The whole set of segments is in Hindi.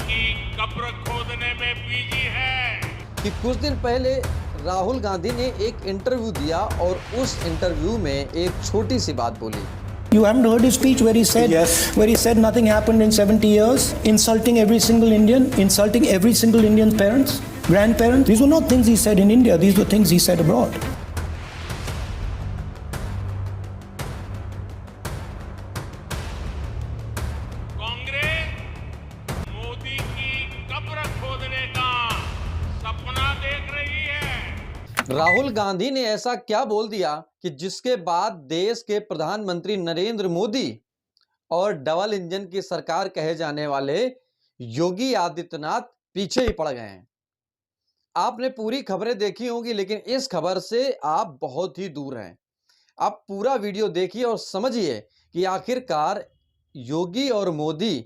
की कब्र खोदने में बिजी है। कि कुछ दिन पहले राहुल गांधी ने एक इंटरव्यू दिया और उस इंटरव्यू में एक छोटी सी बात बोली। You haven't heard his speech where he said, Yes. where he said nothing happened in 70 years, insulting every single Indian, insulting every single Indian's parents, grandparents. These were not things he said in India. These were things he said abroad. Congress Modi की कब्र खोदने का सपना देख रही है। राहुल गांधी ने ऐसा क्या बोल दिया कि जिसके बाद देश के प्रधानमंत्री नरेंद्र मोदी और डबल इंजन की सरकार कहे जाने वाले योगी आदित्यनाथ पीछे ही पड़ गए हैं। आपने पूरी खबरें देखी होंगी, लेकिन इस खबर से आप बहुत ही दूर हैं। आप पूरा वीडियो देखिए और समझिए कि आखिरकार योगी और मोदी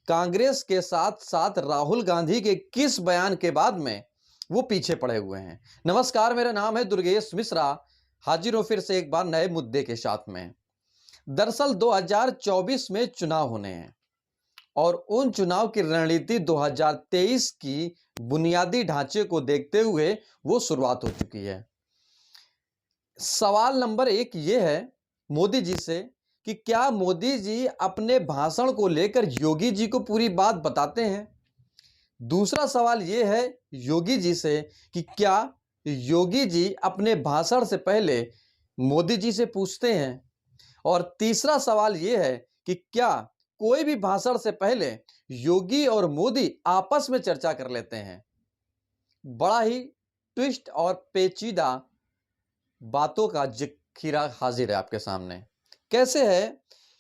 कांग्रेस के साथ साथ राहुल गांधी के किस बयान के बाद में वो पीछे पड़े हुए हैं। नमस्कार, मेरा नाम है दुर्गेश मिश्रा। हाजिर हूं फिर से एक बार नए मुद्दे के साथ में। दरअसल 2024 में चुनाव होने हैं और उन चुनाव की रणनीति 2023 की बुनियादी ढांचे को देखते हुए वो शुरुआत हो चुकी है। सवाल नंबर 1 ये है मोदी जी से कि क्या मोदी जी अपने भाषण को लेकर योगी जी को पूरी बात बताते हैं। दूसरा सवाल ये है योगी जी से कि क्या योगी जी अपने भाषण से पहले मोदी जी से पूछते हैं। और तीसरा सवाल ये है कि क्या कोई भी भाषण से पहले योगी और मोदी आपस में चर्चा कर लेते हैं। बड़ा ही ट्विस्ट और पेचीदा बातों का ज़खीरा हाजिर है आपके सामने। कैसे है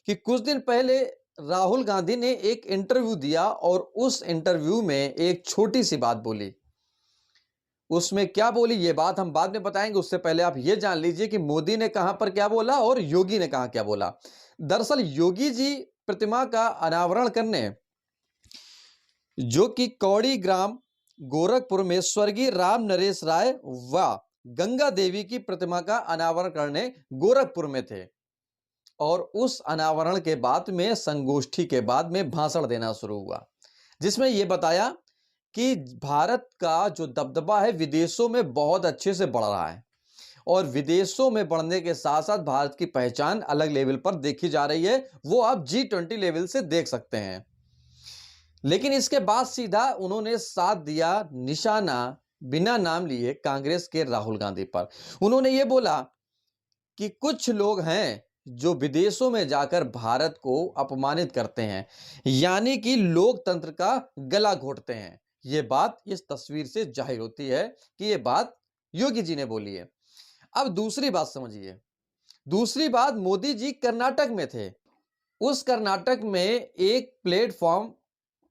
कि कुछ दिन पहले राहुल गांधी ने एक इंटरव्यू दिया और उस इंटरव्यू में एक छोटी सी बात बोली। उसमें क्या बोली ये बात हम बाद में बताएंगे। उससे पहले आप ये जान लीजिए कि मोदी ने कहां पर क्या बोला और योगी ने कहां क्या बोला। दरअसल योगी जी प्रतिमा का अनावरण करने जो कि कौड़ी ग्राम गोरखपुर में स्वर्गीय राम नरेश राय व गंगा देवी की प्रतिमा का अनावरण करने गोरखपुर में थे और उस अनावरण के बाद में संगोष्ठी के बाद में भाषण देना शुरू हुआ, जिसमें यह बताया कि भारत का जो दबदबा है विदेशों में बहुत अच्छे से बढ़ रहा है और विदेशों में बढ़ने के साथ साथ भारत की पहचान अलग लेवल पर देखी जा रही है। वो आप G20 लेवल से देख सकते हैं। लेकिन इसके बाद सीधा उन्होंने साथ दिया निशाना बिना नाम लिए कांग्रेस के राहुल गांधी पर। उन्होंने ये बोला कि कुछ लोग हैं जो विदेशों में जाकर भारत को अपमानित करते हैं, यानी कि लोकतंत्र का गला घोटते हैं। ये बात इस तस्वीर से जाहिर होती है कि ये बात योगी जी ने बोली है। अब दूसरी बात समझिए। दूसरी बात, मोदी जी कर्नाटक में थे। उस कर्नाटक में एक प्लेटफॉर्म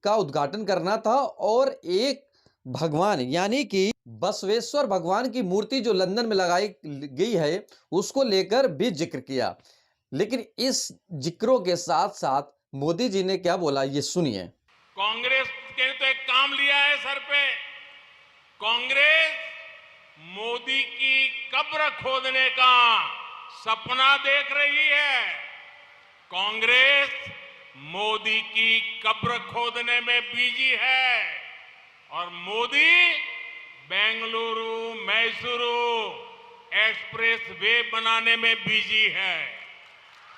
का उद्घाटन करना था और एक भगवान यानी कि बसवेश्वर भगवान की मूर्ति जो लंदन में लगाई गई है उसको लेकर भी जिक्र किया। लेकिन इस जिक्रों के साथ साथ मोदी जी ने क्या बोला ये सुनिए। कांग्रेस ने तो एक काम लिया है सर पे। कांग्रेस मोदी की कब्र खोदने का सपना देख रही है। कांग्रेस मोदी की कब्र खोदने में बिजी है और मोदी बेंगलुरु मैसूरू एक्सप्रेस वे बनाने में बिजी है।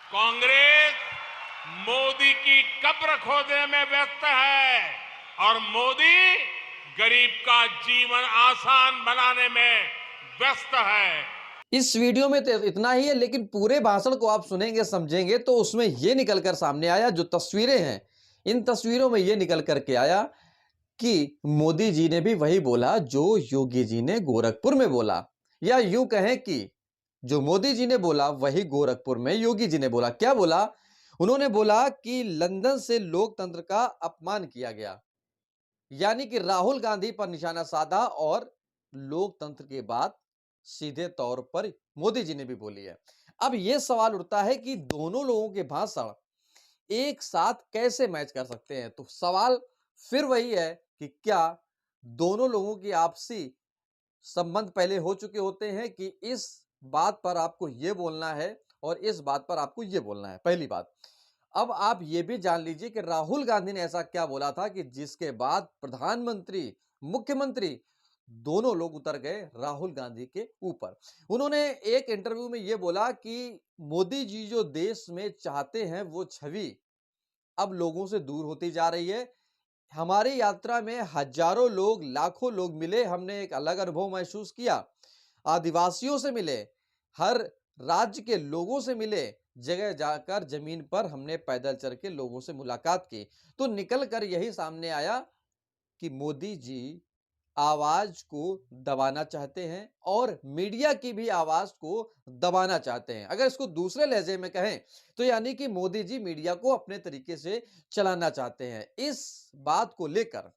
कांग्रेस मोदी की कब्र खोदने में व्यस्त है और मोदी गरीब का जीवन आसान बनाने में व्यस्त है। इस वीडियो में तो इतना ही है, लेकिन पूरे भाषण को आप सुनेंगे समझेंगे तो उसमें यह निकलकर सामने आया, जो तस्वीरें हैं इन तस्वीरों में यह निकल करके आया कि मोदी जी ने भी वही बोला जो योगी जी ने गोरखपुर में बोला, या यूं कहें कि जो मोदी जी ने बोला वही गोरखपुर में योगी जी ने बोला। क्या बोला? उन्होंने बोला कि लंदन से लोकतंत्र का अपमान किया गया, यानी कि राहुल गांधी पर निशाना साधा और लोकतंत्र की बात सीधे तौर पर मोदी जी ने भी बोली है। अब यह सवाल उठता है कि दोनों लोगों के भाषण एक साथ कैसे मैच कर सकते हैं। तो सवाल फिर वही है कि क्या दोनों लोगों की आपसी संबंध पहले हो चुके होते हैं कि इस बात पर आपको यह बोलना है और इस बात पर आपको यह बोलना है। पहली बात। अब आप ये भी जान लीजिए कि राहुल गांधी ने ऐसा क्या बोला था कि जिसके बाद प्रधानमंत्री, मुख्यमंत्री दोनों लोग उतर गए राहुल गांधी के ऊपर। उन्होंने एक इंटरव्यू में यह बोला कि मोदी जी जो देश में चाहते हैं वो छवि अब लोगों से दूर होती जा रही है। हमारी यात्रा में हजारों लोग, लाखों लोग मिले, हमने एक अलग अनुभव महसूस किया। आदिवासियों से मिले, हर राज्य के लोगों से मिले, जगह जाकर जमीन पर हमने पैदल चल के लोगों से मुलाकात की। तो निकल कर यही सामने आया कि मोदी जी आवाज को दबाना चाहते हैं और मीडिया की भी आवाज को दबाना चाहते हैं। अगर इसको दूसरे लहजे में कहें तो यानी कि मोदी जी मीडिया को अपने तरीके से चलाना चाहते हैं। इस बात को लेकर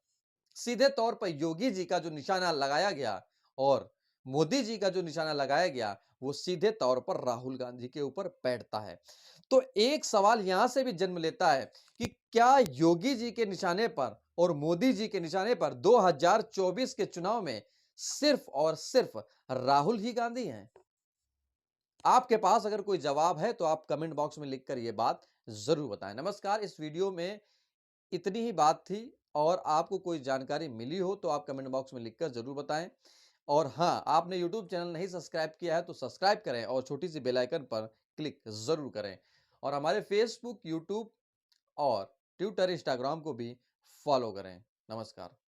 सीधे तौर पर योगी जी का जो निशाना लगाया गया और मोदी जी का जो निशाना लगाया गया वो सीधे तौर पर राहुल गांधी के ऊपर बैठता है। तो एक सवाल यहां से भी जन्म लेता है कि क्या योगी जी के निशाने पर और मोदी जी के निशाने पर 2024 के चुनाव में सिर्फ और सिर्फ राहुल ही गांधी हैं? आपके पास अगर कोई जवाब है तो आप कमेंट बॉक्स में लिखकर यह बात जरूर बताएं। नमस्कार, इस वीडियो में इतनी ही बात थी और आपको कोई जानकारी मिली हो तो आप कमेंट बॉक्स में लिखकर जरूर बताएं। और हाँ, आपने YouTube चैनल नहीं सब्सक्राइब किया है तो सब्सक्राइब करें और छोटी सी बेल आइकन पर क्लिक जरूर करें और हमारे Facebook, YouTube और ट्विटर, इंस्टाग्राम को भी फॉलो करें। नमस्कार।